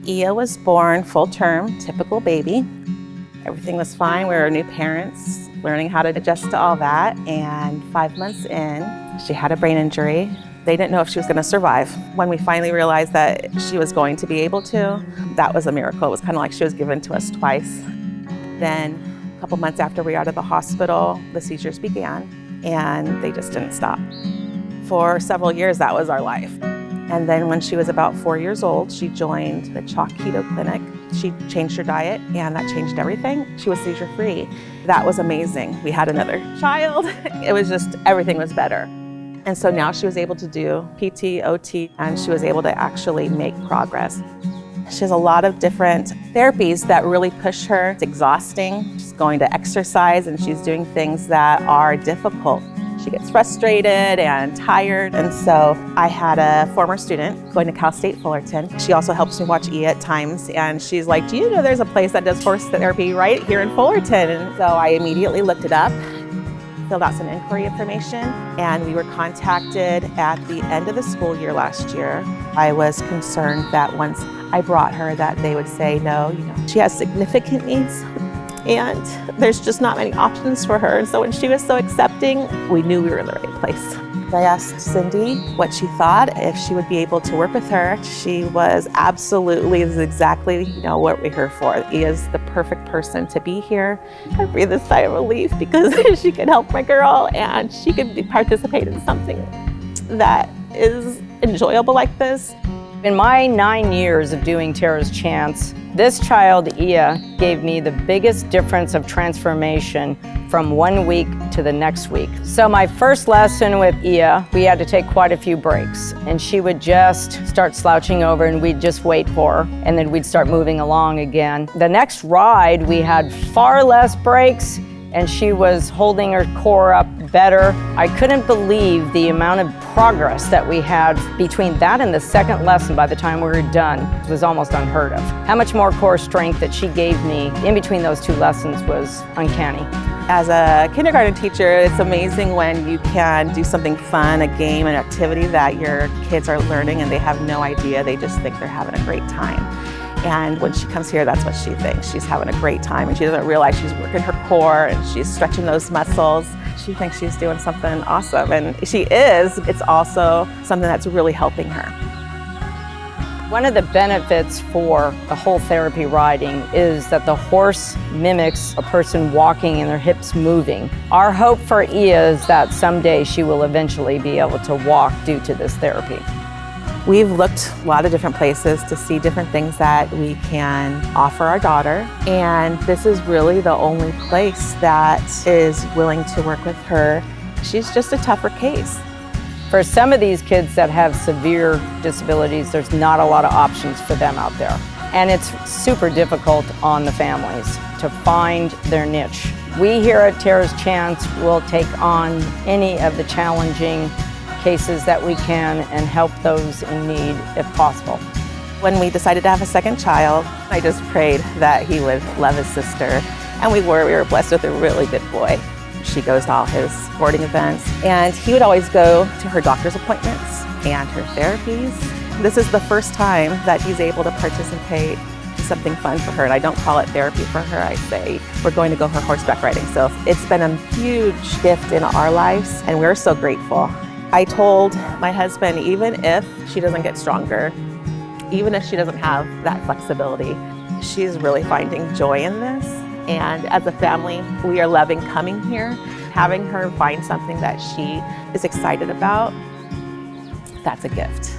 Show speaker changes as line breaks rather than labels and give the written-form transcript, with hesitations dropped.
Oia was born full term, typical baby. Everything was fine. We were new parents, learning how to adjust to all that. And 5 months in, she had a brain injury. They didn't know if she was going to survive. When we finally realized that she was going to be able to, that was a miracle. It was kind of like she was given to us twice. Then a couple months after we were out of the hospital, the seizures began, and they just didn't stop. For several years, that was our life. And then when she was about 4 years old, she joined the Chalk Keto Clinic. She changed her diet, and that changed everything. She was seizure-free. That was amazing. We had another child. It was just, everything was better. And so now she was able to do PT, OT, and she was able to actually make progress. She has a lot of different therapies that really push her. It's exhausting. She's going to exercise, and she's doing things that are difficult. She gets frustrated and tired. And so I had a former student going to Cal State Fullerton. She also helps me watch Oia at times. And she's like, do you know there's a place that does horse therapy right here in Fullerton? And so I immediately looked it up, filled out some inquiry information, and we were contacted at the end of the school year last year. I was concerned that once I brought her that they would say, no, she has significant needs. And there's just not many options for her. And so when she was so accepting, we knew we were in the right place. I asked Cindy what she thought, if she would be able to work with her. She was absolutely, this is exactly what we're here for. He is the perfect person to be here. I breathed a sigh of relief because she could help my girl and she could participate in something that is enjoyable like this.
In my 9 years of doing Tara's Chance, this child, Oia, gave me the biggest difference of transformation from 1 week to the next week. So my first lesson with Oia, we had to take quite a few breaks, and she would just start slouching over and we'd just wait for her, and then we'd start moving along again. The next ride, we had far less breaks, and she was holding her core up better. I couldn't believe the amount of progress that we had between that and the second lesson. By the time we were done, it was almost unheard of. How much more core strength that she gave me in between those two lessons was uncanny.
As a kindergarten teacher, it's amazing when you can do something fun, a game, an activity that your kids are learning and they have no idea. They just think they're having a great time. And when she comes here, that's what she thinks. She's having a great time, and she doesn't realize she's working her core and she's stretching those muscles. She thinks she's doing something awesome, and she is. It's also something that's really helping her.
One of the benefits for the whole therapy riding is that the horse mimics a person walking and their hips moving. Our hope for Oia is that someday she will eventually be able to walk due to this therapy.
We've looked a lot of different places to see different things that we can offer our daughter, and this is really the only place that is willing to work with her. She's just a tougher case.
For some of these kids that have severe disabilities, there's not a lot of options for them out there. And it's super difficult on the families to find their niche. We here at Tara's Chance will take on any of the challenging cases that we can and help those in need if possible.
When we decided to have a second child, I just prayed that he would love his sister, and we were blessed with a really good boy. She goes to all his sporting events, and he would always go to her doctor's appointments and her therapies. This is the first time that he's able to participate in something fun for her, and I don't call it therapy for her. I say we're going to go her horseback riding. So it's been a huge gift in our lives, and we're so grateful. I told my husband, even if she doesn't get stronger, even if she doesn't have that flexibility, she's really finding joy in this. And as a family, we are loving coming here. Having her find something that she is excited about, that's a gift.